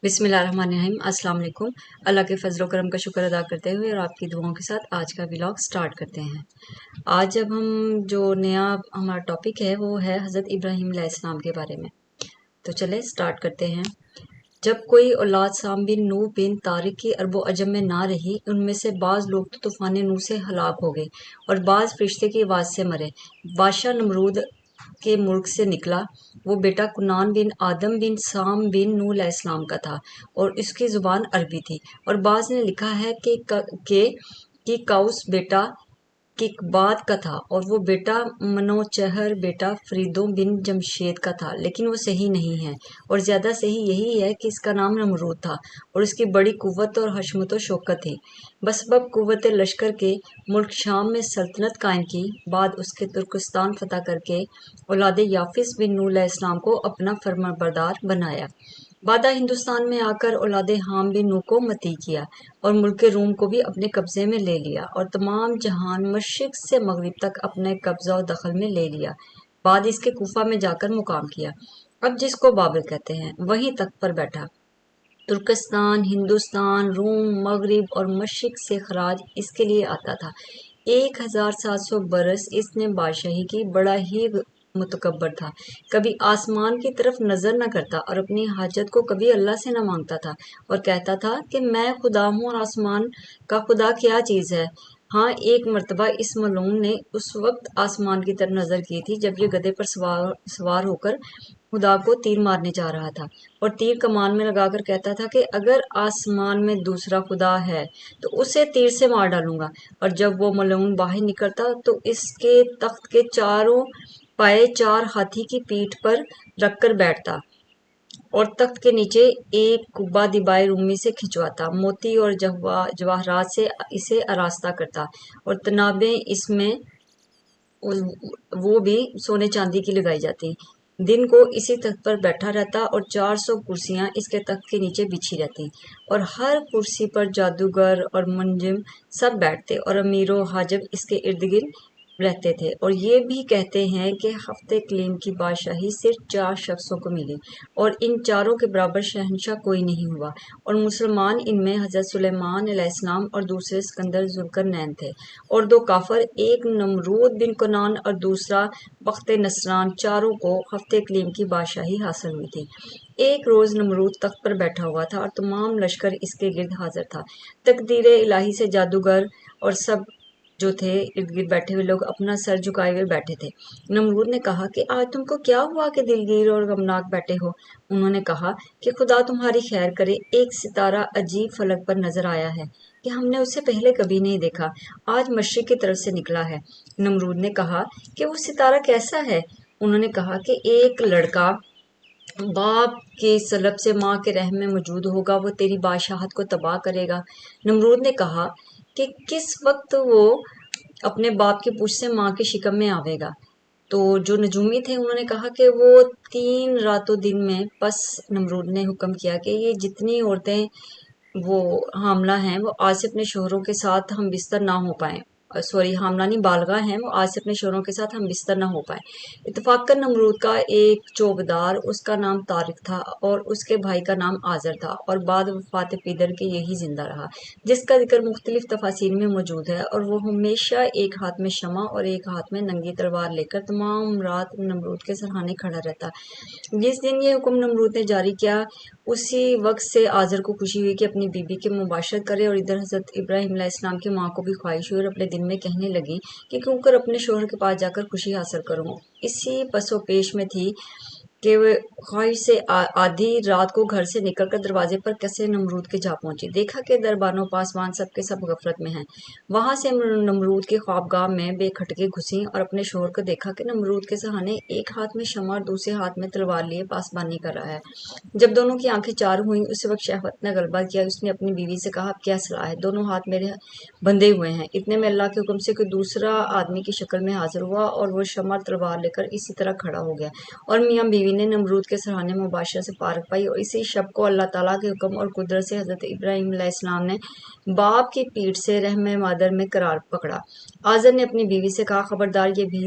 بسم اللہ الرحمن الرحیم۔ السلام علیکم۔ اللہ کے فضل و کرم کا شکر ادا کرتے ہوئے اور آپ کی دعاؤں کے ساتھ آج کا ولاگ سٹارٹ کرتے ہیں۔ آج جب ہم جو نیا ہمارا ٹاپک ہے وہ ہے حضرت ابراہیم علیہ السلام کے بارے میں، تو چلے سٹارٹ کرتے ہیں۔ جب کوئی اولاد سام بن نوح بن طارق کی عرب و عجم میں نہ رہی، ان میں سے بعض لوگ تو طوفان نوح سے ہلاک ہو گئے اور بعض فرشتے کی آواز سے مرے۔ بادشاہ نمرود کے ملک سے نکلا، وہ بیٹا کنان بن آدم بن سام بن نوح علیہ السلام کا تھا اور اس کی زبان عربی تھی، اور بعض نے لکھا ہے کہ قوس بیٹا ککباد کا تھا اور وہ بیٹا منوچہر بیٹا فریدوں بن جمشید کا تھا، لیکن وہ صحیح نہیں ہے، اور زیادہ صحیح یہی ہے کہ اس کا نام نمرود تھا اور اس کی بڑی قوت اور حشمت و شوکت تھی۔ بسبب قوت لشکر کے ملک شام میں سلطنت قائم کی، بعد اس کے ترکستان فتح کر کے اولاد یافس بن نوح علیہ السلام کو اپنا فرمانبردار بنایا۔ بعد ہندوستان میں آ کر اولاد حام بن نوح کو مطیع کیا اور ملک روم کو بھی اپنے قبضے میں لے لیا اور تمام جہان مشرق سے مغرب تک اپنے قبضہ و دخل میں لے لیا۔ بعد اس کے کوفہ میں جا کر مقام کیا، اب جس کو بابل کہتے ہیں، وہیں تخت پر بیٹھا۔ ترکستان، ہندوستان، روم، مغرب اور مشرق سے خراج اس کے لیے آتا تھا۔ 1700 برس اس نے بادشاہی کی، بڑا ہی متکبر تھا، کبھی آسمان کی طرف نظر نہ کرتا اور اپنی حاجت کو کبھی اللہ سے نہ مانگتا تھا، اور کہتا تھا کہ میں خدا ہوں اور آسمان کا خدا کیا چیز ہے۔ ہاں، ایک مرتبہ اس ملعون نے اس وقت آسمان کی طرف نظر کی تھی جب یہ گدھے پر سوار ہو کر خدا کو تیر مارنے جا رہا تھا، اور تیر کمان میں لگا کر کہتا تھا کہ اگر آسمان میں دوسرا خدا ہے تو اسے تیر سے مار ڈالوں گا، اور جب وہ ملعون باہر نکلتا تو اس کے تخت کے چاروں پائے 4 ہاتھی کی پیٹھ پر رکھ کر بیٹھتا اور تخت کے نیچے ایک قبہ دیبائے رومی سے کھنچواتا، موتی اور جواہرات سے اسے آراستہ کرتا اور تنابیں اس میں وہ بھی سونے چاندی کی لگائی جاتی۔ دن کو اسی تخت پر بیٹھا رہتا اور 400 کرسیاں اس کے تخت کے نیچے بچھی رہتی، اور ہر کرسی پر جادوگر اور منجم سب بیٹھتے اور امیر و حاجب اس کے ارد گرد رہتے تھے، اور یہ بھی کہتے ہیں کہ ہفتے کلیم کی بادشاہی صرف 4 شخصوں کو ملی اور ان چاروں کے برابر شہنشاہ کوئی نہیں ہوا، اور مسلمان ان میں حضرت سلیمان علیہ السلام اور دوسرے سکندر ذوالقرنین تھے، اور 2 کافر، ایک نمرود بن کنان اور دوسرا بخت نصران، چاروں کو ہفتے کلیم کی بادشاہی حاصل ہوئی تھی۔ ایک روز نمرود تخت پر بیٹھا ہوا تھا اور تمام لشکر اس کے گرد حاضر تھا۔ تقدیر الہی سے جادوگر اور سب جو تھے ارد گرد بیٹھے ہوئے لوگ اپنا سر جھکائے ہوئے بیٹھے تھے۔ نمرود نے کہا کہ آج تم کو کیا ہوا کہ دلگیر اور غمناک بیٹھے ہو؟ انہوں نے کہا کہ خدا تمہاری خیر کرے، ایک ستارہ عجیب فلک پر نظر آیا ہے کہ ہم نے اسے پہلے کبھی نہیں دیکھا، آج مشرق کی طرف سے نکلا ہے۔ نمرود نے کہا کہ وہ ستارہ کیسا ہے؟ انہوں نے کہا کہ ایک لڑکا باپ کے سلب سے ماں کے رحم میں موجود ہوگا، وہ تیری بادشاہت کو تباہ کرے گا۔ نمرود نے کہا کہ کس وقت وہ اپنے باپ کی پوچھ سے ماں کے شکم میں آوے گا؟ تو جو نجومی تھے انہوں نے کہا کہ وہ 3 رات و دن میں۔ پس نمرود نے حکم کیا کہ یہ جتنی عورتیں وہ حاملہ ہیں وہ آج سے اپنے شوہروں کے ساتھ ہم بستر نہ ہو پائیں، حاملہ نہیں بالغہ ہیں، وہ آج سے اپنے شوہروں کے ساتھ ہم بستر نہ ہو پائیں۔ اتفاقاً نمرود کا ایک چوبدار، اس کا نام طارق تھا اور اس کے بھائی کا نام آزر تھا، اور بعد وفات پیدر کے یہی زندہ رہا، جس کا ذکر مختلف تفاسیر میں موجود ہے، اور وہ ہمیشہ ایک ہاتھ میں شمع اور ایک ہاتھ میں ننگی تلوار لے کر تمام رات نمرود کے سرہانے کھڑا رہتا۔ جس دن یہ حکم نمرود نے جاری کیا، اسی وقت سے آزر کو خوشی ہوئی کہ اپنی بیوی کی مباشرت کرے، اور ادھر حضرت ابراہیم علیہ السلام کی ماں کو بھی خواہش ہوئی اور اپنے دل میں کہنے لگی کہ کیوں کر اپنے شوہر کے پاس جا کر خوشی حاصل کروں۔ اسی پس و پیش میں تھی کہ وہ خواہش سے آدھی رات کو گھر سے نکل کر دروازے پر کسے نمرود کے جا پہنچی، دیکھا کہ دربانوں پاسبان سب کے سب غفلت میں ہیں۔ وہاں سے نمرود کی خوابگاہ میں بے کھٹکے گھسیں اور اپنے شوہر کو دیکھا کہ نمرود کے سہانے ایک ہاتھ میں شمع اور دوسرے ہاتھ میں تلوار لیے پاسبانی کر رہا ہے۔ جب دونوں کی آنکھیں چار ہوئیں، اس وقت شہوت نے غلبہ کیا، اس نے اپنی بیوی سے کہا اب کیا صلاح ہے؟ دونوں ہاتھ میرے بندھے ہوئے ہیں۔ اتنے میں اللہ کے حکم سے کوئی دوسرا آدمی کی شکل میں حاضر ہوا اور وہ شمع اور تلوار لے کر اسی طرح کھڑا ہو گیا، اور میاں بیوی نے نمرود کے سرہانے مباشرت سے فارغ پائی، اور اسی شب کو اللہ تعالیٰ کے حکم اور قدرت سے حضرت ابراہیم علیہ السلام نے باپ کی پیٹھ سے رحم مادر میں قرار پکڑا۔ آزر نے اپنی بیوی سے کہا خبردار، یہ بھی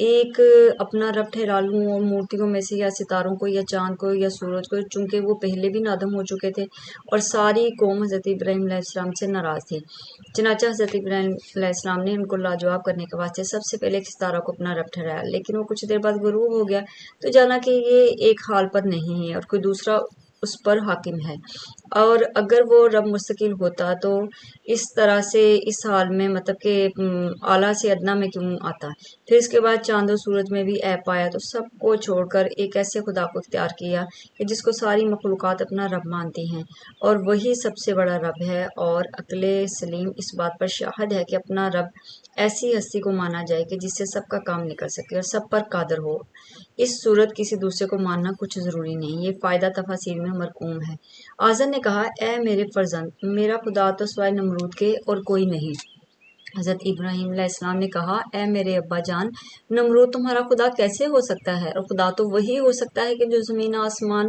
ایک اپنا رب ٹھہرا لوں اور مورتیوں میں سے یا ستاروں کو یا چاند کو یا سورج کو، چونکہ وہ پہلے بھی نادم ہو چکے تھے اور ساری قوم حضرت ابراہیم علیہ السلام سے ناراض تھی۔ چنانچہ حضرت ابراہیم علیہ السلام نے ان کو لاجواب کرنے کے واسطے سب سے پہلے ایک ستارہ کو اپنا رب ٹھہرایا، لیکن وہ کچھ دیر بعد غروب ہو گیا تو جانا کہ یہ ایک حال پر نہیں ہے اور کوئی دوسرا اس پر حاکم ہے، اور اگر وہ رب مستقل ہوتا تو اس طرح سے اس حال میں مطلب کہ اعلیٰ سے ادنا میں کیوں آتا۔ پھر اس کے بعد چاند و سورج میں بھی عیب پایا تو سب کو چھوڑ کر ایک ایسے خدا کو اختیار کیا کہ جس کو ساری مخلوقات اپنا رب مانتی ہیں، اور وہی سب سے بڑا رب ہے، اور عقل سلیم اس بات پر شاہد ہے کہ اپنا رب ایسی ہستی کو مانا جائے کہ جس سے سب کا کام نکل سکے اور سب پر قادر ہو۔ اس صورت کسی دوسرے کو ماننا کچھ ضروری نہیں، یہ فائدہ تفاصیل میں مرقوم ہے۔ آزر نے کہا، اے میرے فرزند، میرا خدا تو سوائے نمرود کے اور کوئی نہیں۔ حضرت ابراہیم علیہ السلام نے کہا، اے میرے ابا جان، نمرود تمہارا خدا کیسے ہو سکتا ہے؟ اور خدا تو وہی ہو سکتا ہے کہ جو زمین آسمان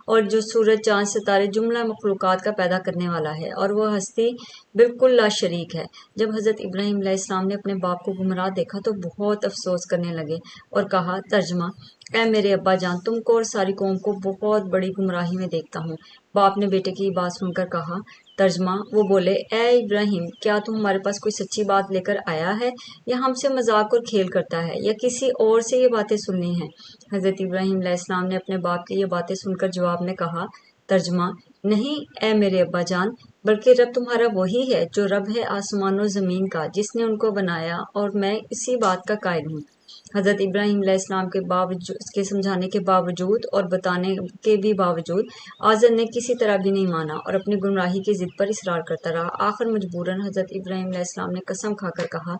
اور جو سورج چاند ستارے جملہ مخلوقات کا پیدا کرنے والا ہے، اور وہ ہستی بالکل لا شریک ہے۔ جب حضرت ابراہیم علیہ السلام نے اپنے باپ کو گمراہ دیکھا تو بہت افسوس کرنے لگے اور کہا، ترجمہ، اے میرے ابا جان، تم کو اور ساری قوم کو بہت بڑی گمراہی میں دیکھتا ہوں۔ باپ نے بیٹے کی بات سن کر کہا، ترجمہ، وہ بولے، اے ابراہیم، کیا تو ہمارے پاس کوئی سچی بات لے کر آیا ہے یا ہم سے مذاق اور کھیل کرتا ہے یا کسی اور سے یہ باتیں سننی ہیں؟ حضرت ابراہیم علیہ السلام نے اپنے باپ کی یہ باتیں سن کر جواب میں کہا، ترجمہ، نہیں اے میرے ابا جان، بلکہ رب تمہارا وہی ہے جو رب ہے آسمان و زمین کا، جس نے ان کو بنایا، اور میں اسی بات کا قائل ہوں۔ حضرت ابراہیم علیہ السلام کے سمجھانے کے باوجود اور بتانے کے بھی باوجود آزر نے کسی طرح بھی نہیں مانا اور اپنی گمراہی کی ضد پر اصرار کرتا رہا۔ آخر مجبوراً حضرت ابراہیم علیہ السلام نے قسم کھا کر کہا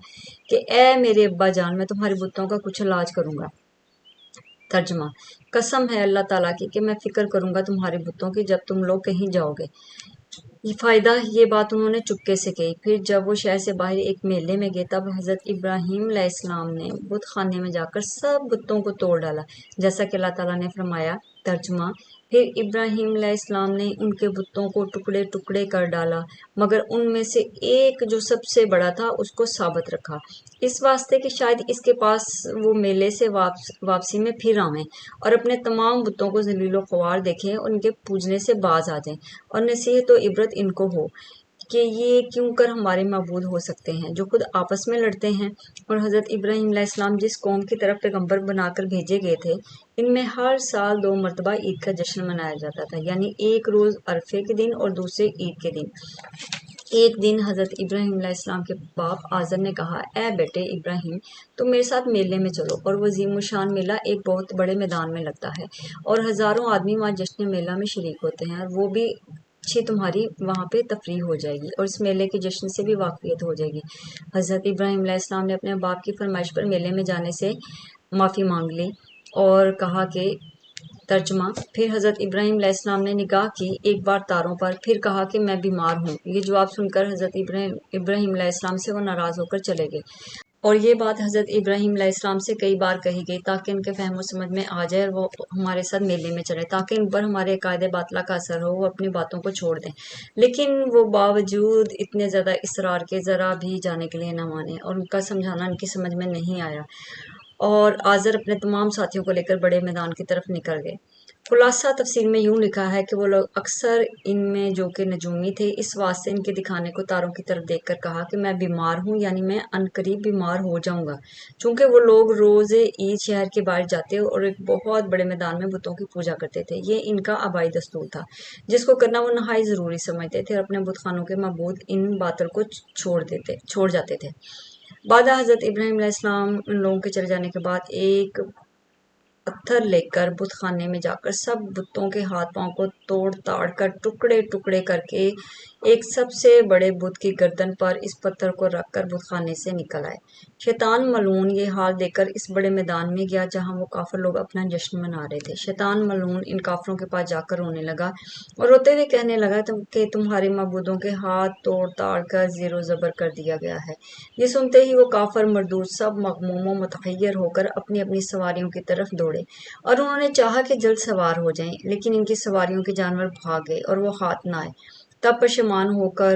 کہ اے میرے ابا جان، میں تمہارے بتوں کا کچھ علاج کروں گا۔ ترجمہ، قسم ہے اللہ تعالیٰ کی کہ میں فکر کروں گا تمہارے بتوں کی جب تم لوگ کہیں جاؤ گے۔ یہ بات انہوں نے چپکے سے کہی۔ پھر جب وہ شہر سے باہر ایک میلے میں گئے تب حضرت ابراہیم علیہ السلام نے بت خانے میں جا کر سب بتوں کو توڑ ڈالا جیسا کہ اللہ تعالیٰ نے فرمایا۔ ترجمہ، پھر ابراہیم علیہ السلام نے ان کے بتوں کو ٹکڑے ٹکڑے کر ڈالا مگر ان میں سے ایک جو سب سے بڑا تھا اس کو ثابت رکھا، اس واسطے کہ شاید اس کے پاس وہ میلے سے واپسی میں پھر آویں اور اپنے تمام بتوں کو ذلیل و خوار دیکھیں اور ان کے پوجنے سے باز آ جائیں، اور نصیحت و عبرت ان کو ہو کہ یہ کیوں کر ہمارے معبود ہو سکتے ہیں جو خود آپس میں لڑتے ہیں۔ اور حضرت ابراہیم علیہ السلام جس قوم کی طرف پیغمبر بنا کر بھیجے گئے تھے، ان میں ہر سال 2 مرتبہ عید کا جشن منایا جاتا تھا، یعنی ایک روز عرفے کے دن اور دوسرے عید کے دن۔ ایک دن حضرت ابراہیم علیہ السلام کے باپ آزر نے کہا، اے بیٹے ابراہیم، تم میرے ساتھ میلے میں چلو۔ اور وہ عظیم الشان میلہ ایک بہت بڑے میدان میں لگتا ہے اور ہزاروں آدمی وہاں جشن میلہ میں شریک ہوتے ہیں، اور وہ بھی اچھی تمہاری وہاں پہ تفریح ہو جائے گی اور اس میلے کے جشن سے بھی واقفیت ہو جائے گی۔ حضرت ابراہیم علیہ السلام نے اپنے باپ کی فرمائش پر میلے میں جانے سے معافی مانگ لی اور کہا کہ ترجمہ، پھر حضرت ابراہیم علیہ السلام نے نگاہ کی ایک بار تاروں پر، پھر کہا کہ میں بیمار ہوں۔ یہ جواب سن کر حضرت ابراہیم علیہ السلام سے وہ ناراض ہو کر چلے گئے، اور یہ بات حضرت ابراہیم علیہ السلام سے کئی بار کہی گئی تاکہ ان کے فہم و سمجھ میں آ جائے اور وہ ہمارے ساتھ میلے میں چلے، تاکہ ان پر ہمارے عقائد باطلہ کا اثر ہو، وہ اپنی باتوں کو چھوڑ دیں۔ لیکن وہ باوجود اتنے زیادہ اصرار کے ذرا بھی جانے کے لیے نہ مانے، اور ان کا سمجھانا ان کی سمجھ میں نہیں آیا، اور آزر اپنے تمام ساتھیوں کو لے کر بڑے میدان کی طرف نکل گئے۔ خلاصہ تفسیر میں یوں لکھا ہے کہ وہ لوگ اکثر ان میں جو کہ نجومی تھے، اس واسطے ان کے دکھانے کو تاروں کی طرف دیکھ کر کہا کہ میں بیمار ہوں، یعنی میں عنقریب بیمار ہو جاؤں گا، چونکہ وہ لوگ روز عید شہر کے باہر جاتے اور ایک بہت بڑے میدان میں بتوں کی پوجا کرتے تھے۔ یہ ان کا آبائی دستور تھا جس کو کرنا وہ نہایت ضروری سمجھتے تھے، اور اپنے بت خانوں کے معبود ان باطل کو چھوڑ جاتے تھے۔ بعد حضرت ابراہیم علیہ السلام ان لوگوں کے چلے جانے کے بعد ایک پتھر لے کر بت خانے میں جا کر سب بتوں کے ہاتھ پاؤں کو توڑ تاڑ کر ٹکڑے ٹکڑے کر کے ایک سب سے بڑے بت کی گردن پر اس پتھر کو رکھ کر بت خانے سے نکل آئے۔ شیطان ملعون یہ حال دیکھ کر اس بڑے میدان میں گیا جہاں وہ کافر لوگ اپنا جشن منا رہے تھے۔ شیطان ملعون ان کافروں کے پاس جا کر رونے لگا اور روتے ہوئے کہنے لگا کہ تمہارے معبودوں کے ہاتھ توڑ تاڑ کر زیر و زبر کر دیا گیا ہے۔ یہ سنتے ہی وہ کافر مردود سب مغموم و متحیر ہو کر اپنی اپنی سواریوں کی طرف دوڑے، اور انہوں نے چاہا کہ جلد سوار ہو جائیں، لیکن ان کی سواریوں کے جانور بھاگ گئے اور وہ ہاتھ نہ آئے۔ تب پشیمان ہو کر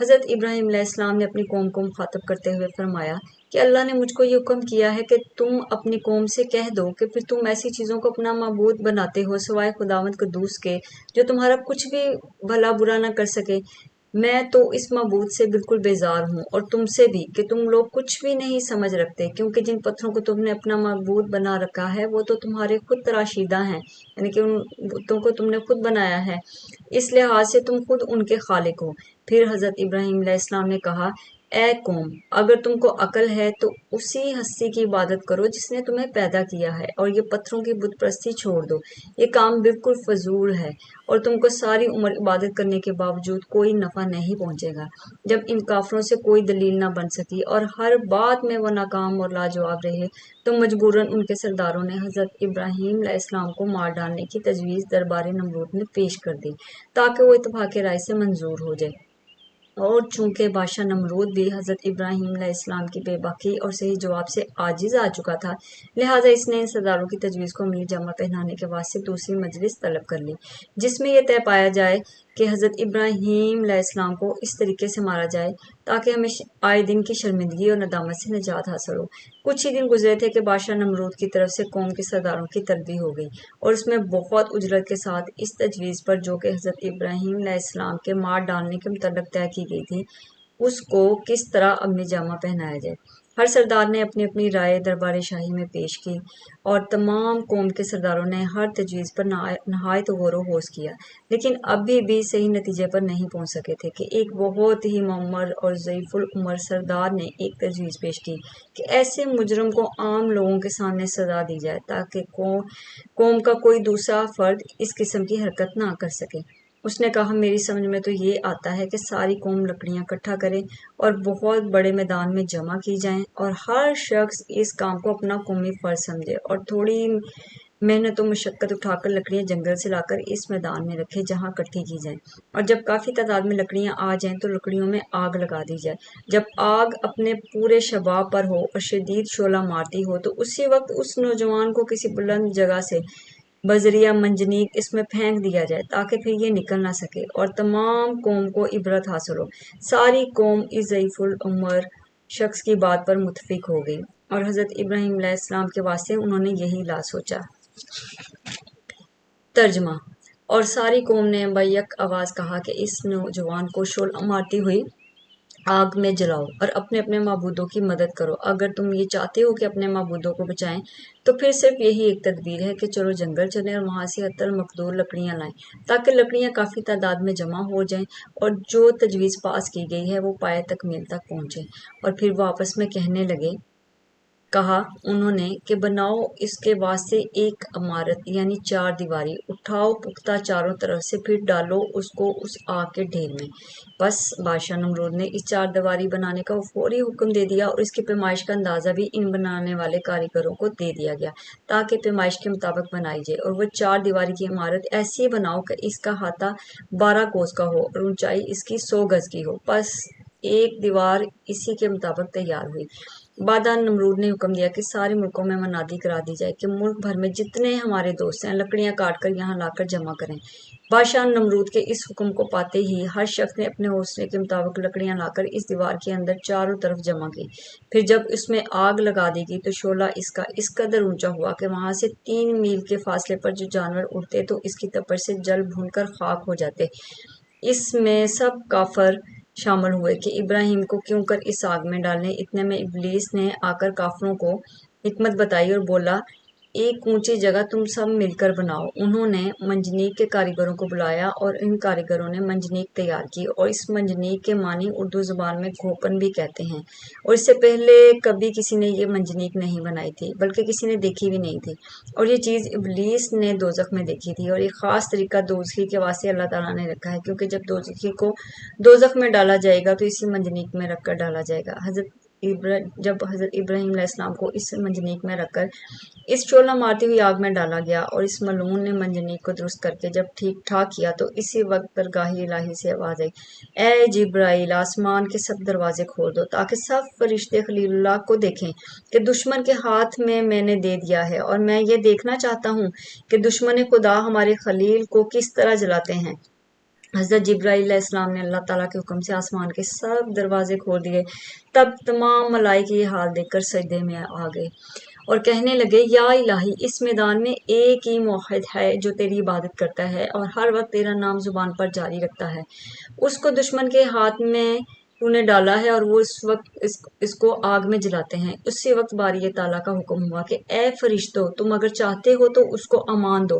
حضرت ابراہیم علیہ السلام نے اپنی قوم کو مخاطب کرتے ہوئے فرمایا کہ اللہ نے مجھ کو یہ حکم کیا ہے کہ تم اپنی قوم سے کہہ دو کہ پھر تم ایسی چیزوں کو اپنا معبود بناتے ہو سوائے خداوند قدوس کے جو تمہارا کچھ بھی بھلا برا نہ کر سکے۔ میں تو اس معبود سے بالکل بیزار ہوں اور تم سے بھی کہ تم لوگ کچھ بھی نہیں سمجھ رکھتے، کیونکہ جن پتھروں کو تم نے اپنا معبود بنا رکھا ہے وہ تو تمہارے خود تراشیدہ ہیں، یعنی کہ ان بتوں کو تم نے خود بنایا ہے، اس لحاظ سے تم خود ان کے خالق ہو۔ پھر حضرت ابراہیم علیہ السلام نے کہا، اے قوم، اگر تم کو عقل ہے تو اسی ہستی کی عبادت کرو جس نے تمہیں پیدا کیا ہے، اور یہ پتھروں کی بت پرستی چھوڑ دو، یہ کام بالکل فضول ہے اور تم کو ساری عمر عبادت کرنے کے باوجود کوئی نفع نہیں پہنچے گا۔ جب ان کافروں سے کوئی دلیل نہ بن سکی اور ہر بات میں وہ ناکام اور لاجواب رہے تو مجبوراً ان کے سرداروں نے حضرت ابراہیم علیہ السلام کو مار ڈالنے کی تجویز دربار نمرود میں پیش کر دی تاکہ وہ اتفاق رائے سے منظور ہو جائے۔ اور چونکہ بادشاہ نمرود بھی حضرت ابراہیم علیہ السلام کی بے باکی اور صحیح جواب سے عاجز آ چکا تھا، لہٰذا اس نے ان سرداروں کی تجویز کو عملی جامہ پہنانے کے واسطے دوسری مجلس طلب کر لی، جس میں یہ طے پایا جائے کہ حضرت ابراہیم علیہ السلام کو اس طریقے سے مارا جائے تاکہ ہمیں آئے دن کی شرمندگی اور ندامت سے نجات حاصل ہو۔ کچھ ہی دن گزرے تھے کہ بادشاہ نمرود کی طرف سے قوم کے سرداروں کی طلبی ہو گئی، اور اس میں بہت اجرت کے ساتھ اس تجویز پر جو کہ حضرت ابراہیم علیہ السلام کے مار ڈالنے کے متعلق طے کی گئی تھی، اس کو کس طرح عملی جامہ پہنایا جائے۔ ہر سردار نے اپنی اپنی رائے دربار شاہی میں پیش کی، اور تمام قوم کے سرداروں نے ہر تجویز پر نہایت غور و خوض کیا، لیکن ابھی بھی صحیح نتیجے پر نہیں پہنچ سکے تھے کہ ایک بہت ہی معمر اور ضعیف العمر سردار نے ایک تجویز پیش کی کہ ایسے مجرم کو عام لوگوں کے سامنے سزا دی جائے تاکہ قوم کا کوئی دوسرا فرد اس قسم کی حرکت نہ کر سکے۔ اس نے کہا، میری سمجھ میں تو یہ آتا ہے کہ ساری قوم لکڑیاں اکٹھا کرے اور بہت بڑے میدان میں جمع کی جائیں، اور ہر شخص اس کام کو اپنا قومی فرض سمجھے اور تھوڑی محنت و مشقت اٹھا کر لکڑیاں جنگل سے لا کر اس میدان میں رکھے جہاں اکٹھی کی جائیں، اور جب کافی تعداد میں لکڑیاں آ جائیں تو لکڑیوں میں آگ لگا دی جائے۔ جب آگ اپنے پورے شباب پر ہو اور شدید شعلہ مارتی ہو تو اسی وقت اس نوجوان کو کسی بلند جگہ سے بذریعہ منجنیق اس میں پھینک دیا جائے تاکہ پھر یہ نکل نہ سکے اور تمام قوم کو عبرت حاصل ہو۔ ساری قوم اس ضعیف العمر شخص کی بات پر متفق ہو گئی، اور حضرت ابراہیم علیہ السلام کے واسطے انہوں نے یہی لا سوچا۔ ترجمہ: اور ساری قوم نے بیک آواز کہا کہ اس نوجوان کو شعلہ مارتی ہوئی آگ میں جلاؤ اور اپنے اپنے معبودوں کی مدد کرو۔ اگر تم یہ چاہتے ہو کہ اپنے معبودوں کو بچائیں تو پھر صرف یہی ایک تدبیر ہے کہ چلو جنگل چلیں اور وہاں سے حتی المقدور لکڑیاں لائیں تاکہ لکڑیاں کافی تعداد میں جمع ہو جائیں اور جو تجویز پاس کی گئی ہے وہ پائے تکمیل تک پہنچے۔ اور پھر وہ آپس میں کہا انہوں نے کہ بناؤ اس کے واسطے ایک عمارت یعنی چار دیواری، اٹھاؤ پختہ چاروں طرف سے، پھر ڈالو اس کو اس آگ کے ڈھیر میں۔ بس بادشاہ نمرود نے اس چار دیواری بنانے کا فوری حکم دے دیا اور اس کی پیمائش کا اندازہ بھی ان بنانے والے کاریگروں کو دے دیا گیا تاکہ پیمائش کے مطابق بنائی جائے، اور وہ چار دیواری کی عمارت ایسی بناؤ کہ اس کا احاطہ 12 کوس کا ہو اور اونچائی اس کی 100 گز کی ہو۔ بس ایک دیوار اسی کے مطابق تیار ہوئی۔ بادشاہ نمرود نے حکم دیا کہ سارے ملکوں میں منادی کرا دی جائے کہ ملک بھر میں جتنے ہمارے دوست ہیں لکڑیاں کاٹ کر یہاں لا کر جمع کریں۔ بادشاہ نمرود کے اس حکم کو پاتے ہی ہر شخص نے اپنے حوصلے کے مطابق لکڑیاں لا کر اس دیوار کے اندر چاروں طرف جمع کی۔ پھر جب اس میں آگ لگا دی گئی تو شعلہ اس کا اس قدر اونچا ہوا کہ وہاں سے 3 میل کے فاصلے پر جو جانور اڑتے تو اس کی تپش سے جل بھن کر خاک ہو جاتے۔ اس میں سب کافر شامل ہوئے کہ ابراہیم کو کیوں کر اس آگ میں ڈالیں۔ اتنے میں ابلیس نے آ کر کافروں کو حکمت بتائی اور بولا، ایک اونچی جگہ تم سب مل کر بناؤ۔ انہوں نے منجنیق کے کاریگروں کو بلایا اور ان کاریگروں نے منجنیق تیار کی، اور اس منجنیق کے معنی اردو زبان میں گھوپن بھی کہتے ہیں، اور اس سے پہلے کبھی کسی نے یہ منجنیق نہیں بنائی تھی بلکہ کسی نے دیکھی بھی نہیں تھی، اور یہ چیز ابلیس نے دوزخ میں دیکھی تھی، اور ایک خاص طریقہ دوزخی کے واسطے اللہ تعالیٰ نے رکھا ہے، کیونکہ جب دوزخی کو دوزخ میں ڈالا جائے گا تو اسی منجنیق میں رکھ کر ڈالا جائے گا۔ جب حضرت ابراہیم علیہ السلام کو اس منجنیق میں رکھ کر اس شعلہ مارتی ہوئی آگ میں ڈالا گیا اور اس ملعون نے منجنیق کو درست کر کے جب ٹھیک ٹھاک کیا تو اسی وقت درگاہ الہی سے آواز آئی، اے جبرائیل، آسمان کے سب دروازے کھول دو تاکہ سب فرشتے خلیل اللہ کو دیکھیں کہ دشمن کے ہاتھ میں نے دے دیا ہے، اور میں یہ دیکھنا چاہتا ہوں کہ دشمن خدا ہمارے خلیل کو کس طرح جلاتے ہیں۔ حضرت جبرائیل علیہ السلام نے اللہ تعالیٰ کے حکم سے آسمان کے سب دروازے کھول دیے۔ تب تمام ملائکے یہ حال دیکھ کر سجدے میں آ گئے اور کہنے لگے، یا الہی، اس میدان میں ایک ہی موحد ہے جو تیری عبادت کرتا ہے اور ہر وقت تیرا نام زبان پر جاری رکھتا ہے۔ اس کو دشمن کے ہاتھ میں تو نے ڈالا ہے اور وہ اس وقت اس کو آگ میں جلاتے ہیں۔ اسی وقت باری تعالیٰ کا حکم ہوا کہ اے فرشتوں، تم اگر چاہتے ہو تو اس کو امان دو۔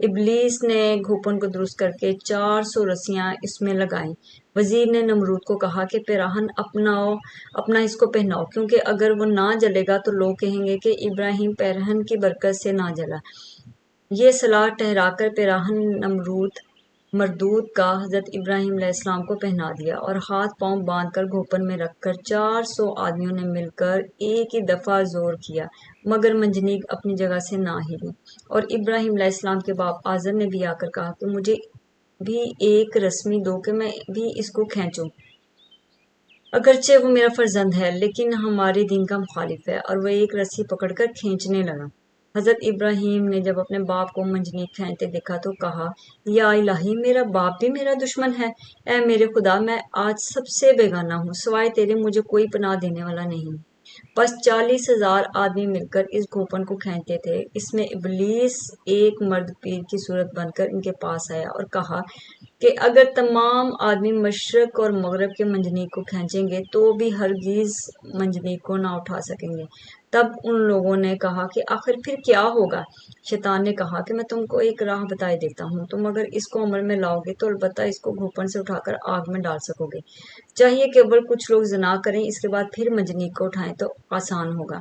ابلیس نے گھوپن کو درست کر کے 400 رسیاں اس میں لگائیں۔ وزیر نے نمرود کو کہا کہ پیراہن اپنا اس کو پہناؤ، کیونکہ اگر وہ نہ جلے گا تو لوگ کہیں گے کہ ابراہیم پیراہن کی برکت سے نہ جلا۔ یہ صلاح ٹھہرا کر پیراہن مردود کا حضرت ابراہیم علیہ السلام کو پہنا دیا اور ہاتھ پاؤں باندھ کر گھوپن میں رکھ کر 400 آدمیوں نے مل کر ایک ہی دفعہ زور کیا، مگر منجنیق اپنی جگہ سے نہ ہلی۔ اور ابراہیم علیہ السلام کے باپ آزر نے بھی آ کر کہا کہ مجھے بھی ایک رسمی دو کہ میں بھی اس کو کھینچوں، اگرچہ وہ میرا فرزند ہے لیکن ہمارے دین کا مخالف ہے۔ اور وہ ایک رسی پکڑ کر کھینچنے لگا۔ حضرت ابراہیم نے جب اپنے باپ کو منجنیق کھینچتے دیکھا تو کہا، یا الہی، میرا باپ بھی میرا دشمن ہے۔ اے میرے خدا، میں آج سب سے بیگانہ ہوں، سوائے تیرے مجھے کوئی پناہ دینے والا نہیں۔ بس 40,000 آدمی مل کر اس گھوپن کو کھینچتے تھے۔ اس میں ابلیس ایک مرد پیر کی صورت بن کر ان کے پاس آیا اور کہا کہ اگر تمام آدمی مشرق اور مغرب کے منجنیق کو کھینچیں گے تو بھی ہرگز منجنیق کو نہ اٹھا سکیں گے۔ تب ان لوگوں نے کہا کہ آخر پھر کیا ہوگا؟ شیطان نے کہا کہ میں تم کو ایک راہ بتائے دیتا ہوں، تم اگر اس کو عمل میں لاؤ گے تو البتہ اس کو گھوپن سے اٹھا کر آگ میں ڈال سکو گے۔ چاہیے کہ اول کچھ لوگ زنا کریں، اس کے بعد پھر منجنیق کو اٹھائیں تو آسان ہوگا۔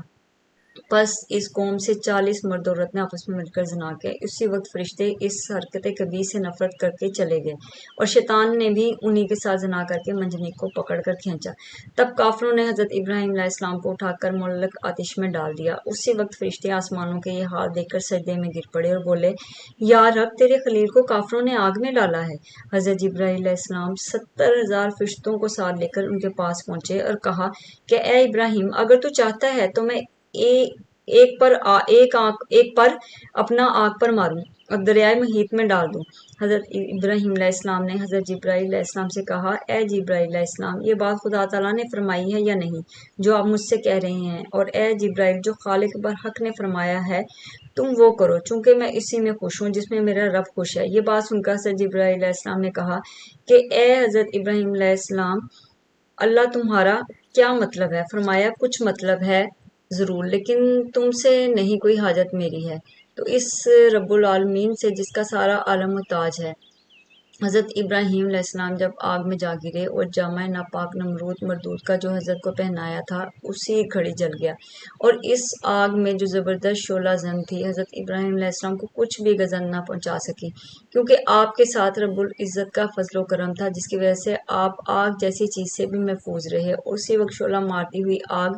پس اس قوم سے 40 مرد اور عورت نے آپس میں مل کر زنا کیا۔ اسی وقت فرشتے اس حرکت کبیح سے نفرت کر کے چلے گئے اور شیطان نے بھی انہی کے ساتھ زنا کر کے منجنیق کو پکڑ کر کھینچا۔ تب کافروں نے حضرت ابراہیم علیہ السلام کو اٹھا کر معلق آتش میں ڈال دیا۔ اسی وقت فرشتے آسمانوں کے یہ حال دیکھ کر سجدے میں گر پڑے اور بولے، یا رب، تیرے خلیل کو کافروں نے آگ میں ڈالا ہے۔ حضرت جبرائیل علیہ السلام 70,000 فرشتوں کو ساتھ لے کر ان کے پاس پہنچے اور کہا کہ اے ابراہیم، اگر تو چاہتا ہے تو میں ایک پر اپنا آگ پر ماروں اور دریائے محیط میں ڈال دوں۔ حضرت ابراہیم علیہ السلام نے حضرت جبرائیل علیہ السلام سے کہا، اے جبرائیل علیہ السلام، یہ بات خدا تعالیٰ نے فرمائی ہے یا نہیں جو آپ مجھ سے کہہ رہے ہیں؟ اور اے جبرائیل، جو خالق برحق نے فرمایا ہے تم وہ کرو، چونکہ میں اسی میں خوش ہوں جس میں میرا رب خوش ہے۔ یہ بات سن کر حضرت جبرائیل علیہ السلام نے کہا کہ اے حضرت ابراہیم علیہ السلام، اللہ تمہارا کیا مطلب ہے؟ فرمایا، کچھ مطلب ہے ضرور، لیکن تم سے نہیں کوئی حاجت میری ہے، تو اس رب العالمین سے جس کا سارا عالم محتاج ہے۔ حضرت ابراہیم علیہ السلام جب آگ میں جا گرے اور جامع ناپاک نمرود مردود کا جو حضرت کو پہنایا تھا اسی گھڑی جل گیا، اور اس آگ میں جو زبردست شعلہ زن تھی حضرت ابراہیم علیہ السلام کو کچھ بھی گزن نہ پہنچا سکی، کیونکہ آپ کے ساتھ رب العزت کا فضل و کرم تھا، جس کی وجہ سے آپ آگ جیسی چیز سے بھی محفوظ رہے۔ اور اسی وقت شعلہ مارتی ہوئی آگ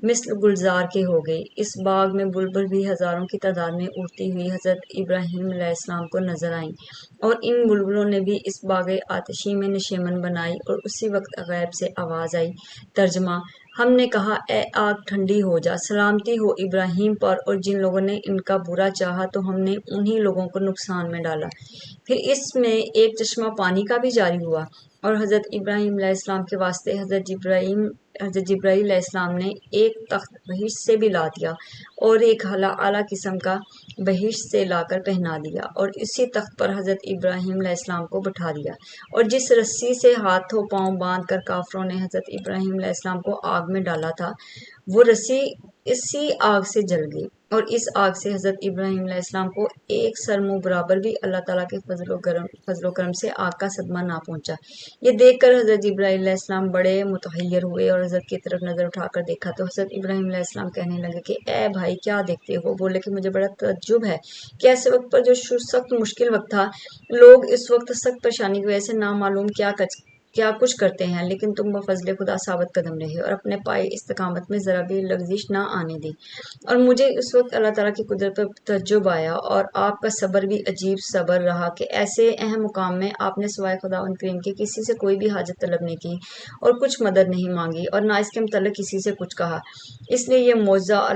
مثل گلزار کے ہو گئی۔ اس باغ میں بلبل بھی ہزاروں کی تعداد میں اڑتی ہوئی حضرت ابراہیم علیہ السلام کو نظر آئیں، اور ان بلبلوں نے بھی اس باغ آتشی میں نشیمن بنائی۔ اور اسی وقت غیب سے آواز آئی، ترجمہ: ہم نے کہا، اے آگ ٹھنڈی ہو جا، سلامتی ہو ابراہیم پر، اور جن لوگوں نے ان کا برا چاہا تو ہم نے انہی لوگوں کو نقصان میں ڈالا۔ پھر اس میں ایک چشمہ پانی کا بھی جاری ہوا، اور حضرت ابراہیم علیہ السلام کے واسطے حضرت جبرائیل علیہ السلام نے ایک تخت بہشت سے بھی لا دیا اور ایک اعلیٰ قسم کا بہشت سے لا کر پہنا دیا، اور اسی تخت پر حضرت ابراہیم علیہ السلام کو بٹھا دیا۔ اور جس رسی سے ہاتھوں پاؤں باندھ کر کافروں نے حضرت ابراہیم علیہ السلام کو آگ میں ڈالا تھا، وہ رسی اسی آگ سے جل گئی، اور اس آگ سے حضرت ابراہیم علیہ السلام کو ایک سرمو برابر بھی اللہ تعالیٰ کے فضل و کرم سے آگ کا صدمہ نہ پہنچا۔ یہ دیکھ کر حضرت جبرائیل علیہ السلام بڑے متحیر ہوئے اور حضرت کی طرف نظر اٹھا کر دیکھا تو حضرت ابراہیم علیہ السلام کہنے لگے کہ اے بھائی، کیا دیکھتے ہو؟ بولے کہ مجھے بڑا تعجب ہے کہ ایسے وقت پر جو سخت مشکل وقت تھا، لوگ اس وقت سخت پریشانی کی وجہ سے نامعلوم کیا کچھ کرتے ہیں، لیکن تم بفضل خدا ثابت قدم رہے اور اپنے پائے استقامت میں ذرا بھی لغزش نہ آنے دی۔ اور مجھے اس وقت اللہ تعالیٰ کی قدرت پر تعجب آیا، اور آپ کا صبر بھی عجیب صبر رہا کہ ایسے اہم مقام میں آپ نے سوائے خداوند کریم کے کسی سے کوئی بھی حاجت طلب نہیں کی اور کچھ مدد نہیں مانگی، اور نہ اس کے متعلق کسی سے کچھ کہا۔ اس لیے یہ معجزہ اور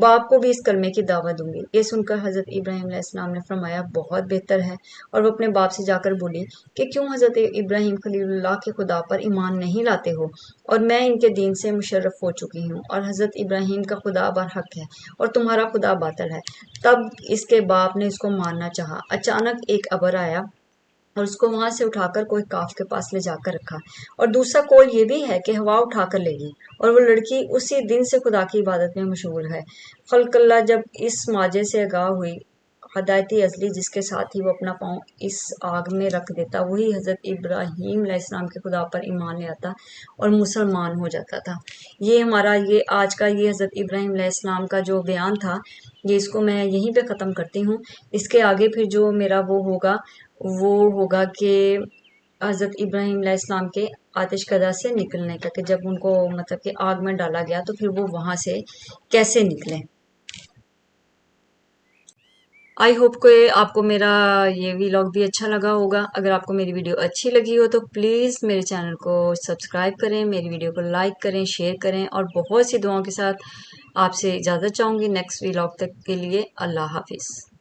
باپ کو بھی اس کلمے کی دعوت دوں گی۔ یہ سن کر حضرت ابراہیم علیہ السلام نے فرمایا بہت بہتر ہے، اور وہ اپنے باپ سے جا کر بولی کہ کیوں حضرت ابراہیم خلیل اللہ کے خدا پر ایمان نہیں لاتے ہو، اور میں ان کے دین سے مشرف ہو چکی ہوں، اور حضرت ابراہیم کا خدا برحق ہے اور تمہارا خدا باطل ہے۔ تب اس کے باپ نے اس کو مارنا چاہا۔ اچانک ایک ابر آیا اور اس کو وہاں سے اٹھا کر کوئی کاف کے پاس لے جا کر رکھا، اور دوسرا قول یہ بھی ہے کہ ہوا اٹھا کر لے گئی، اور وہ لڑکی اسی دن سے خدا کی عبادت میں مشغول ہے۔ خلق اللہ جب اس ماجے سے آگاہ ہوئی، ہدایتی ازلی جس کے ساتھ ہی وہ اپنا پاؤں اس آگ میں رکھ دیتا، وہی حضرت ابراہیم علیہ السلام کے خدا پر ایمان لے آتا اور مسلمان ہو جاتا تھا۔ یہ آج کا یہ حضرت ابراہیم علیہ السلام کا جو بیان تھا، اس کو میں یہیں پہ ختم کرتی ہوں۔ اس کے آگے پھر جو میرا وہ ہوگا کہ حضرت ابراہیم علیہ السلام کے آتش کدہ سے نکلنے کا، کہ جب ان کو مطلب کہ آگ میں ڈالا گیا تو پھر وہ وہاں سے کیسے نکلے۔ آئی ہوپ کہ آپ کو میرا یہ ویلاگ بھی اچھا لگا ہوگا۔ اگر آپ کو میری ویڈیو اچھی لگی ہو تو پلیز میرے چینل کو سبسکرائب کریں، میری ویڈیو کو لائک کریں، شیئر کریں، اور بہت سی دعاؤں کے ساتھ آپ سے اجازت چاہوں گی۔ نیکسٹ ویلاگ تک کے لیے اللہ حافظ۔